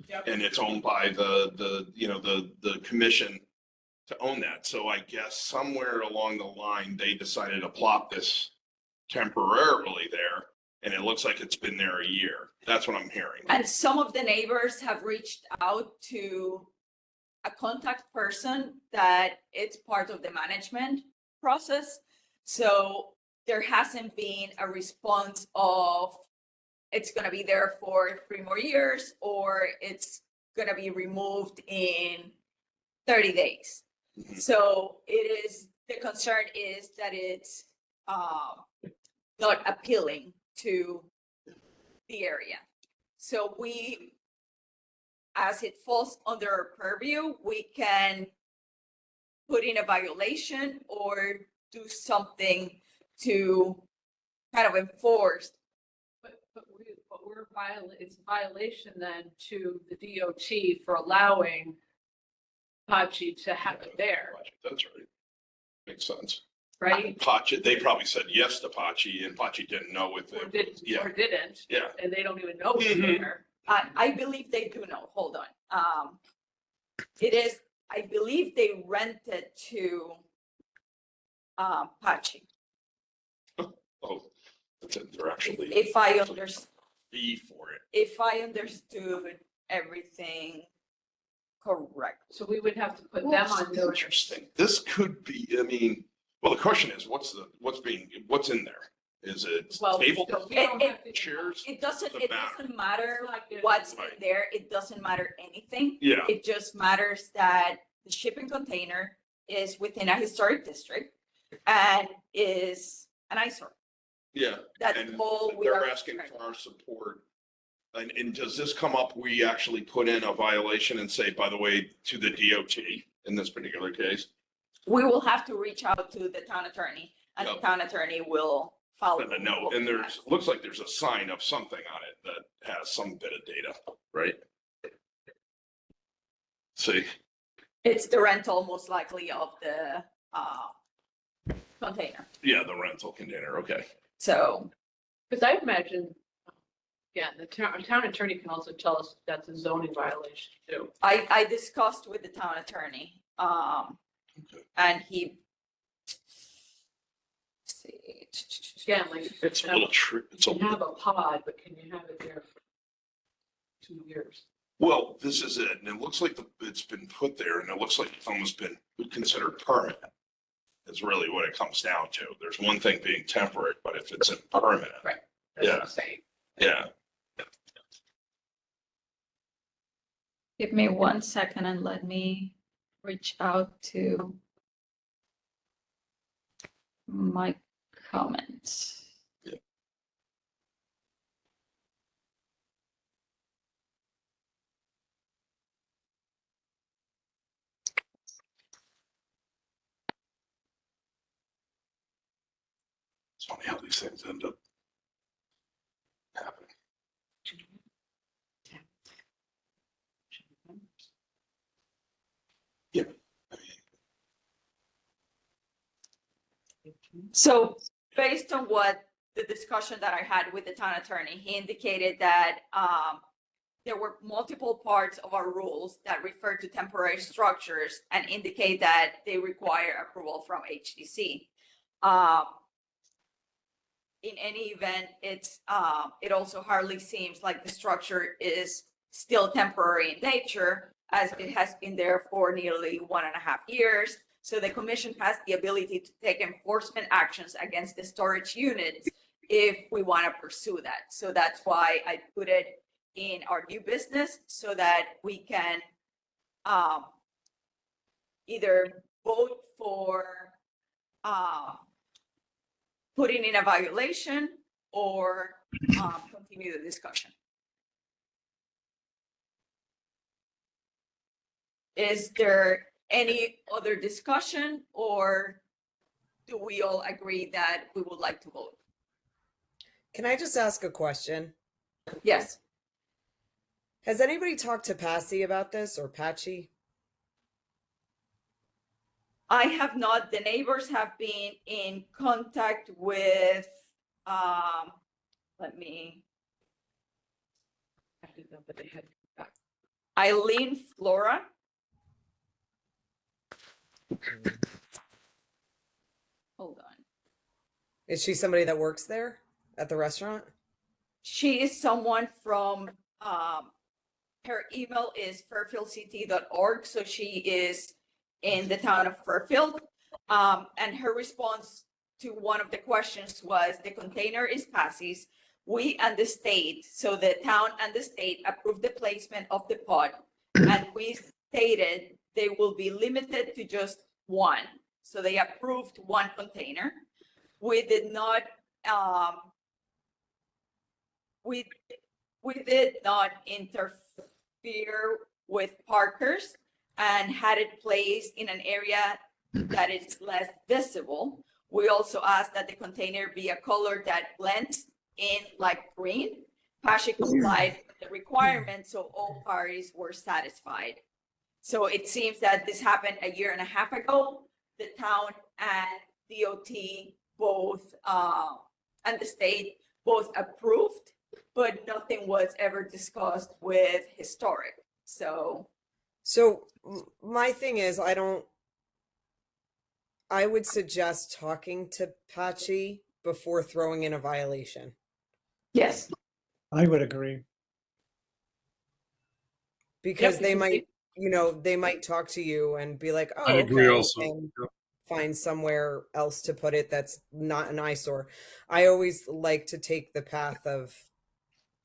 Yep. And it's owned by the commission to own that. So I guess somewhere along the line, they decided to plop this temporarily there. And it looks like it's been there a year. That's what I'm hearing. And some of the neighbors have reached out to a contact person that it's part of the management process. So there hasn't been a response of it's going to be there for 3 more years or it's going to be removed in 30 days. Mhm. So it is, the concern is that it's not appealing to the area. So we, as it falls under our purview, we can put in a violation or do something to kind of enforce. But it's a violation then to the DOT for allowing Pachi to have it there, That's right. Makes sense. right? Pachi, they probably said yes to Pachi and Pachi didn't know if Or it. didn't, Yeah. or didn't, Yeah. and they don't even know it's Mhm. there. I believe they do know, hold on. It is, I believe they rented to Pachi, Oh, they're actually if I understood. fee for it. If I understood everything correct. So we would have to put them on notice. Interesting. This could be, I mean, well, the question is, what's in there? Is it Well, table? so we don't have to- Chairs? It doesn't Doesn't matter Like it- what's in Right. there. It doesn't matter anything. Yeah, It just matters that the shipping container is within a historic district and is an eyesore. yeah. That's And all we they're are. asking for our support. And does this come up, we actually put in a violation and say, by the way, to the DOT in this particular case? We will have to reach out to the town attorney and the Yep. town attorney will follow. And a note, and there's, looks like there's a sign of something on it that has some bit of data, right? See, It's the rental most likely of the container. yeah, the rental container, okay. So Because I imagine, yeah, the town attorney can also tell us that's a zoning violation too. I discussed with the town attorney, Okay. and he. Let's see. Again, like. It's a little it's a You can have little, a pod, but can you have it there for 2 years? well, this is it, and it looks like it's been put there, and it looks like it's almost been considered permanent. Is really what it comes down to. There's one thing being temporary, but if it's permanent, Right. That's what Yeah. I'm saying. yeah. Give me 1 second and let me reach out to my comments. It's funny how these things end up happening. Yeah. I mean, So based on what the discussion that I had with the town attorney, he indicated that there were multiple parts of our rules that refer to temporary structures and indicate that they require approval from HDC. In any event, it also hardly seems like the structure is still temporary in nature, as it has been there for nearly 1.5 years. So the commission has the ability to take enforcement actions against the storage units if we want to pursue that. So that's why I put it in our new business so that we can either vote for putting in a violation or continue the discussion. Is there any other discussion, or do we all agree that we would like to vote? Can I just ask a question? Yes. Has anybody talked to Passy about this or Patchy? I have not. The neighbors have been in contact with, let me, I didn't know that they had. Eileen Flora. Hold on. Is she somebody that works there at the restaurant? She is someone from, her email is fairfieldct.org, so she is in the town of Fairfield. And her response to one of the questions was, the container is Passy's. We and the state, so the town and the state approved the placement of the pod. And we stated they will be limited to just one. So they approved one container. We did not, we did not interfere with Parker's and had it placed in an area that is less visible. We also asked that the container be a color that blends in like green. Pashi complied with the requirement, so all parties were satisfied. So it seems that this happened 1.5 years ago. The town and DOT both, and the state both approved but nothing was ever discussed with historic. So, So my thing is, I would suggest talking to Patchy before throwing in a violation. yes, I would agree. Because they because might, they might talk to you and be like, oh, I agree okay, also. and Yep. find somewhere else to put it that's not an eyesore. I always like to take the path of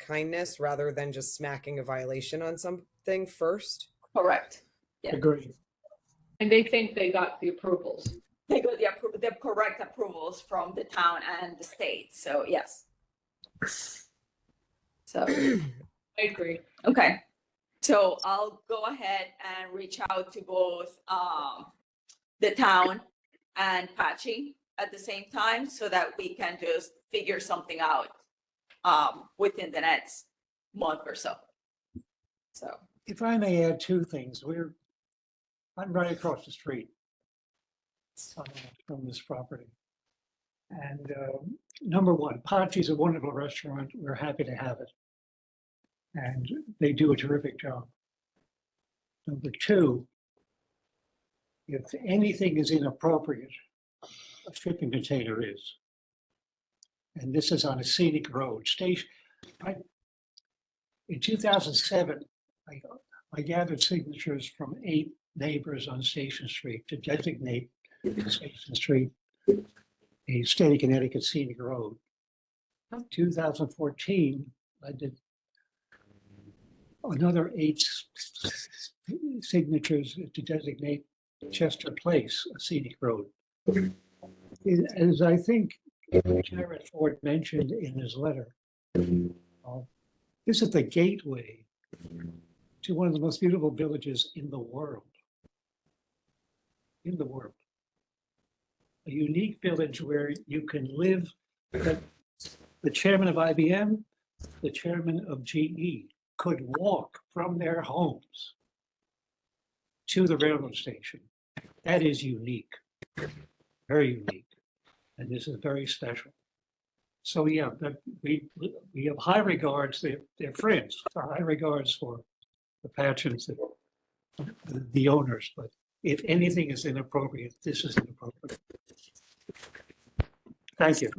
kindness rather than just smacking a violation on something first. correct. Yeah. Agree. And they think they got the approvals. They got the correct approvals from the town and the state. So, yes. So, I agree. okay. So I'll go ahead and reach out to both the town and Patchy at the same time so that we can just figure something out within the next month or so. So, If I may add two things, I'm right across the street from this property. And number one, Pachi's a wonderful restaurant. We're happy to have it. And they do a terrific job. Number two, if anything is inappropriate, a shipping container is. And this is on a scenic road. In 2007, I gathered signatures from 8 neighbors on Station Street to designate Station Street a state of Connecticut scenic road. 2014, I did another 8 signatures to designate Chester Place a scenic road. As I think Jared Ford mentioned in his letter, this is the gateway to one of the most beautiful villages in the world. In the world. A unique village where you can live. The chairman of IBM, the chairman of GE could walk from their homes to the railroad station. That is unique, very unique. And this is very special. So yeah, we have high regards, they're friends, high regards for the patrons, the owners, but if anything is inappropriate, this is inappropriate. Thank you.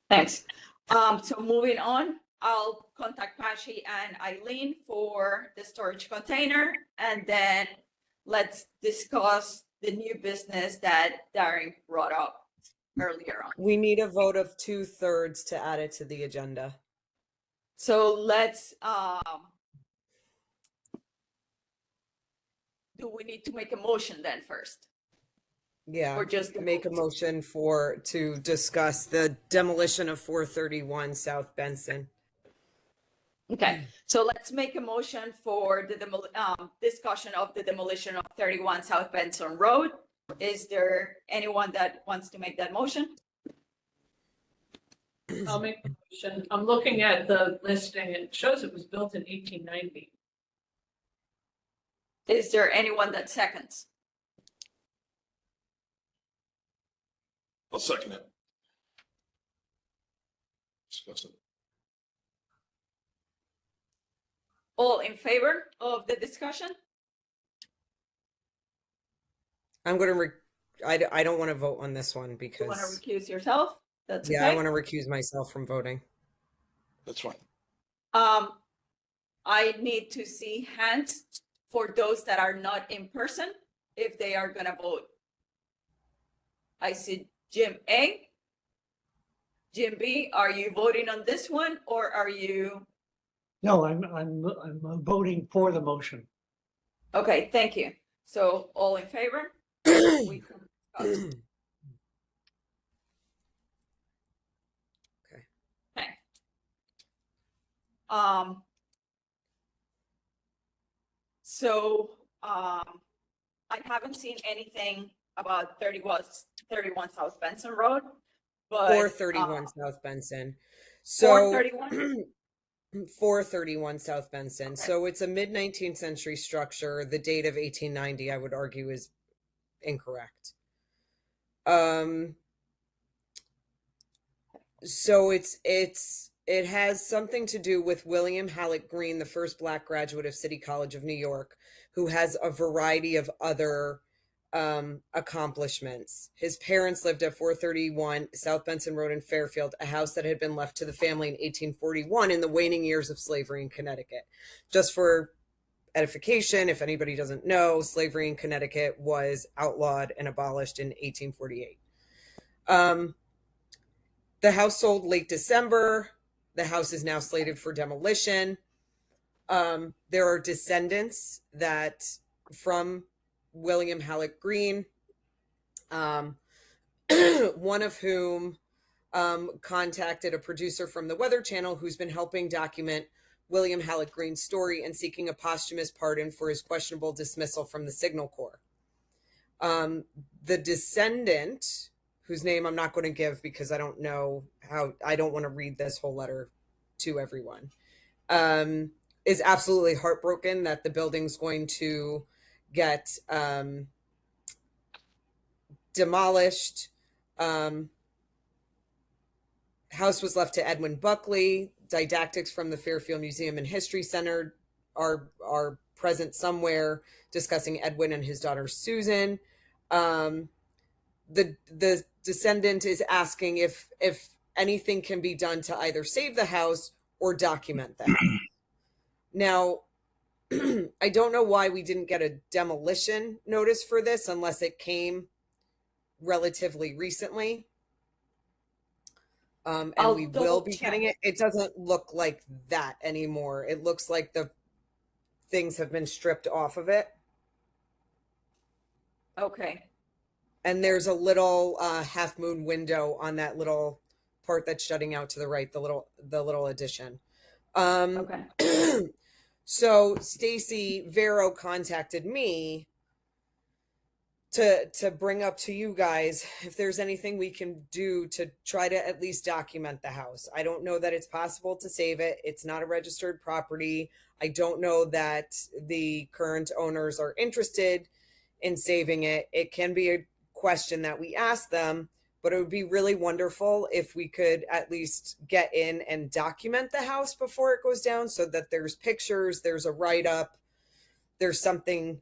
thanks. So moving on, I'll contact Patchy and Eileen for the storage container, and then let's discuss the new business that Darren brought up earlier on. We need a vote of 2/3 to add it to the agenda. So let's, do we need to make a motion then first? Yeah, Or just make a motion to discuss the demolition of 431 South Benson. Okay, so let's make a motion for the discussion of the demolition of 31 South Benson Road. Is there anyone that wants to make that motion? I'll make the motion. I'm looking at the listing. It shows it was built in 1890. Is there anyone that seconds? I'll second it. Discuss it. All in favor of the discussion? I'm going to, I don't want to vote on this one You want because, to recuse yourself? That's yeah, I okay. want to recuse myself from voting. That's fine. I need to see hands for those that are not in person, if they are gonna vote. I see Jim A. Jim B, are you voting on this one or are you? No, I'm voting for the motion. Okay, thank you. So all in favor? We can discuss. Okay. Okay. So, I haven't seen anything about 31 South Benson Road, but. 431 South Benson. So 431? 431 South Benson. Okay. So it's a mid-19th century structure. The date of 1890, I would argue, is incorrect. So it's it has something to do with William Halleck Green, the first Black graduate of City College of New York, who has a variety of other accomplishments. His parents lived at 431 South Benson Road in Fairfield, a house that had been left to the family in 1841 in the waning years of slavery in Connecticut. Just for edification, if anybody doesn't know, slavery in Connecticut was outlawed and abolished in 1848. The house sold late December. The house is now slated for demolition. There are descendants that from William Halleck Green, one of whom contacted a producer from the Weather Channel who's been helping document William Halleck Green's story and seeking a posthumous pardon for his questionable dismissal from the Signal Corps. The descendant, whose name I'm not going to give because I don't know how, I don't want to read this whole letter to everyone, is absolutely heartbroken that the building's going to get demolished. House was left to Edwin Buckley. Didactics from the Fairfield Museum and History Center are present somewhere discussing Edwin and his daughter Susan. The descendant is asking if anything can be done to either save the house or document that. Now, I don't know why we didn't get a demolition notice for this unless it came relatively recently. And I'll we will be double getting it. It doesn't look like that anymore. It looks like the things have been stripped off of it. Okay. And there's a little half moon window on that little part that's jutting out to the right, the little addition. Okay. So Stacy Vero contacted me to bring up to you guys if there's anything we can do to try to at least document the house. I don't know that it's possible to save it. It's not a registered property. I don't know that the current owners are interested in saving it. It can be a question that we ask them, but it would be really wonderful if we could at least get in and document the house before it goes down so that there's pictures, there's a write-up, there's something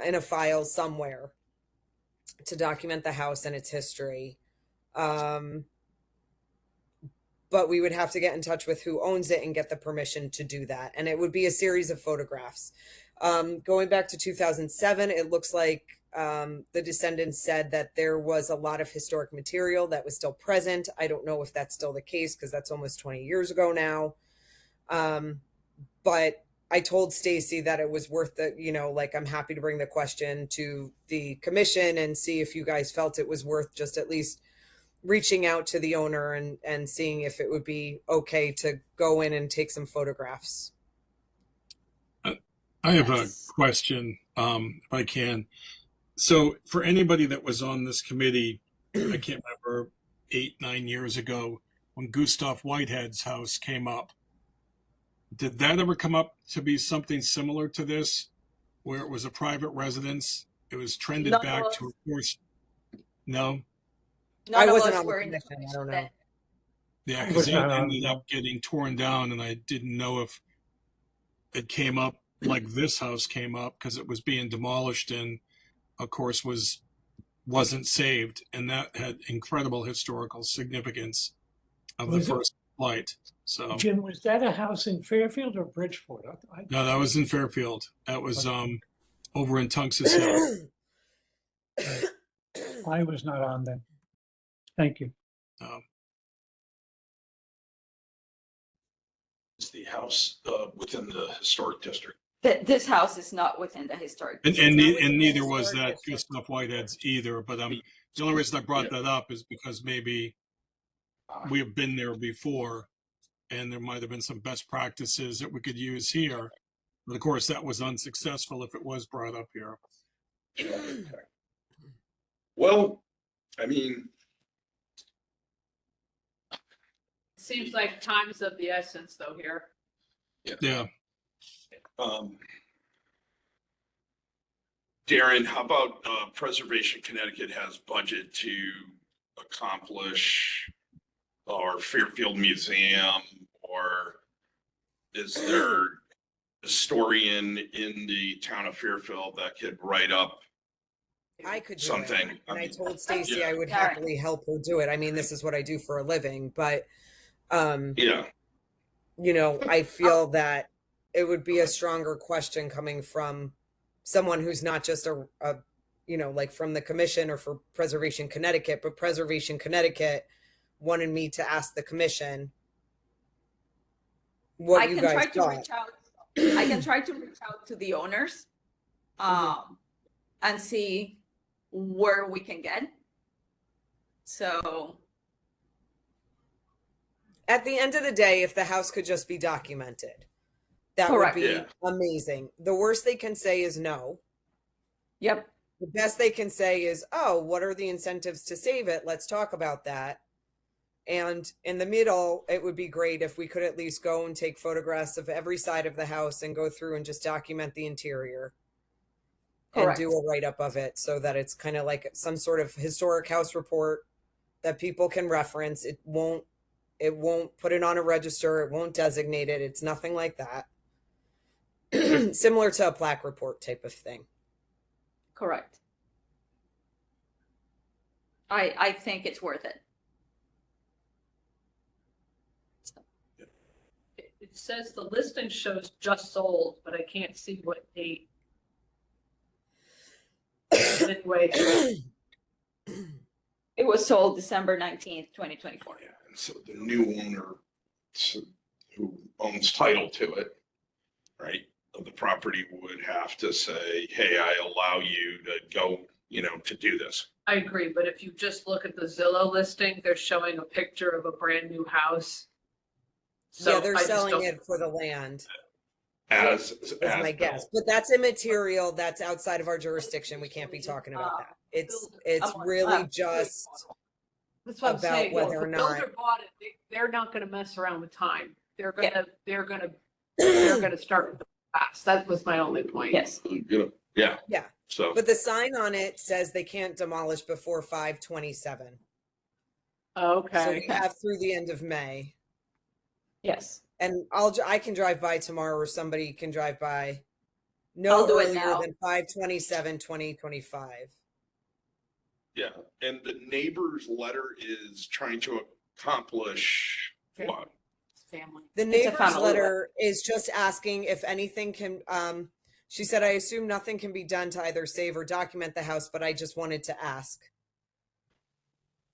in a file somewhere to document the house and its history. But we would have to get in touch with who owns it and get the permission to do that. And it would be a series of photographs. Going back to 2007, it looks like the descendants said that there was a lot of historic material that was still present. I don't know if that's still the case because that's almost 20 years ago now. But I told Stacy that it was worth the, like I'm happy to bring the question to the commission and see if you guys felt it was worth just at least reaching out to the owner and seeing if it would be okay to go in and take some photographs. I have Yes. a question, if I can. So for anybody that was on this committee, I can't remember 8-9 years ago when Gustav Whitehead's house came up. Did that ever come up to be something similar to this, where it was a private residence? It was trended None back of to, of course, no? None I of wasn't us on the were in the commission, I commission don't know. then. Yeah, I because was that not on, ended no. up getting torn down, and I didn't know if it came up like this house came up because it was being demolished and, of course, wasn't saved, and that had incredible historical significance of the Was it- first flight. So Jim, was that a house in Fairfield or Bridgeport? no, that was in Fairfield. That was over in Tunx's Hill. I was not on that. Thank you. Is the house within the historic district? This house is not within the historic. And, district. and, not ne- within and the neither was historic that district. Gustav Whitehead's either. But the only reason I brought that up is because maybe we have been there before, and there might have been some best practices that we could use here. But of course, that was unsuccessful if it was brought up here. Well, I mean, Seems like time is of the essence though here. Yeah. Darren, how about Preservation Connecticut has budget to accomplish our Fairfield Museum is there a historian in the town of Fairfield that could write up I could do something? it. And I mean, told Stacy yeah. I would Karen. happily help her do it. I mean, this is what I do for a living, but Yeah, you know, I feel that it would be a stronger question coming from someone who's not just a you know, like from the commission or for Preservation Connecticut, but Preservation Connecticut wanted me to ask the commission what I you can try guys to thought. reach out. I can try to reach out to the owners, and see where we can get. So, At the end of the day, if the house could just be documented, that Correct. would be Yeah. amazing. The worst they can say is no. yep, The best they can say is, oh, what are the incentives to save it? Let's talk about that. And in the middle, it would be great if we could at least go and take photographs of every side of the house and go through and just document the interior and Correct. do a write up of it so that it's kind of like some sort of historic house report that people can reference. It won't put it on a register. It won't designate it. It's nothing like that. Similar to a plaque report type of thing. correct. I think it's worth it. It says the listing shows just sold, but I can't see what date. Anyway, It was sold December 19th, 2024. yeah. And so the new owner who owns title to it, right, of the property would have to say, hey, I allow you to go, to do this. I agree, but if you just look at the Zillow listing, they're showing a picture of a brand new house. So Yeah, they're I just selling don't- it for the land. As Is my guess, but that's immaterial. That's outside of our jurisdiction. We can't be talking about that. It's really just That's what I'm about saying. whether If or the not- builder bought it, they're not gonna mess around with time. They're Yeah. gonna start with the fast. That was my only point. Yes, Yeah. Yeah. So, But the sign on it says they can't demolish before 5/27. So Okay. we have through the end of May. yes. And I can drive by tomorrow or somebody can drive by I'll no do it earlier now. than 5/27/2025. yeah. And the neighbor's letter is trying to accomplish what? Family. The It's a neighbor's family letter is just asking if anything can, she said, I assume nothing can be done to either save or document the house, but I just wanted to ask.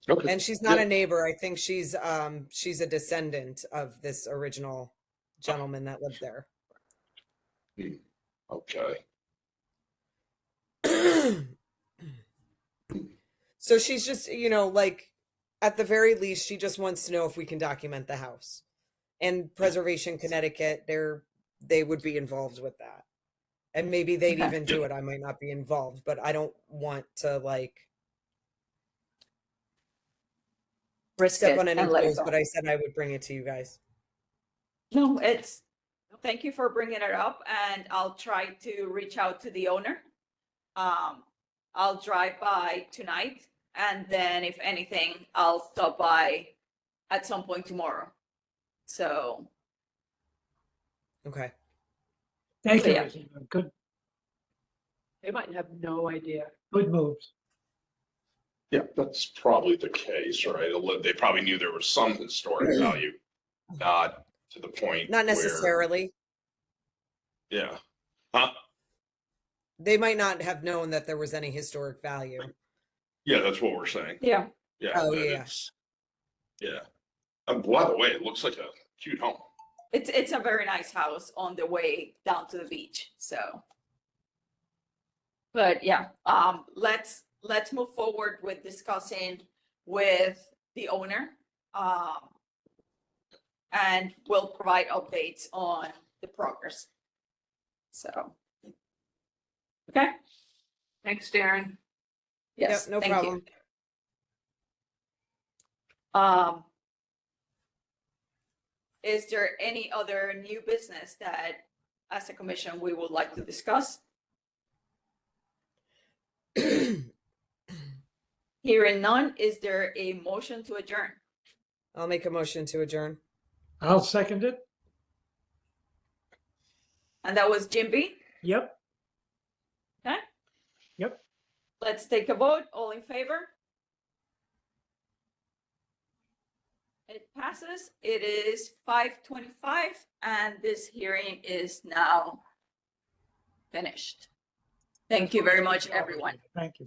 Okay. And she's not a neighbor. I think she's a descendant of this original gentleman that lived there. Okay. So she's just, like at the very least, she just wants to know if we can document the house. And Preservation Connecticut, they would be involved with that. And maybe they'd Okay. even do it. I might not be involved, but I don't want to Risk step it on any and let it toes, go. but I said I would bring it to you guys. No, thank you for bringing it up, and I'll try to reach out to the owner. I'll drive by tonight, and then if anything, I'll stop by at some point tomorrow. So, Okay. Thank you, Yeah. Regina. Good, They might have no idea. good moves. Yeah, that's probably the case, right? They probably knew there was some historic value, not to the point. Not where- necessarily. Yeah. Huh? They might not have known that there was any historic value. Yeah, that's what we're saying. yeah, Yeah. Oh, that yeah. it's- Yeah. By the way, it looks like a cute home. it's a very nice house on the way down to the beach, so. But yeah, let's move forward with discussing with the owner. And we'll provide updates on the progress. So. Okay, Thanks, Darren. yes, Yep, no thank you. problem. Is there any other new business that, as a commission, we would like to discuss? Hearing none, is there a motion to adjourn? I'll make a motion to adjourn. I'll second it. And that was Jim B. Yep. Okay. Yep. Let's take a vote. All in favor? It passes. It is 5:25, and this hearing is now finished. Thank you very much, everyone. Thank you.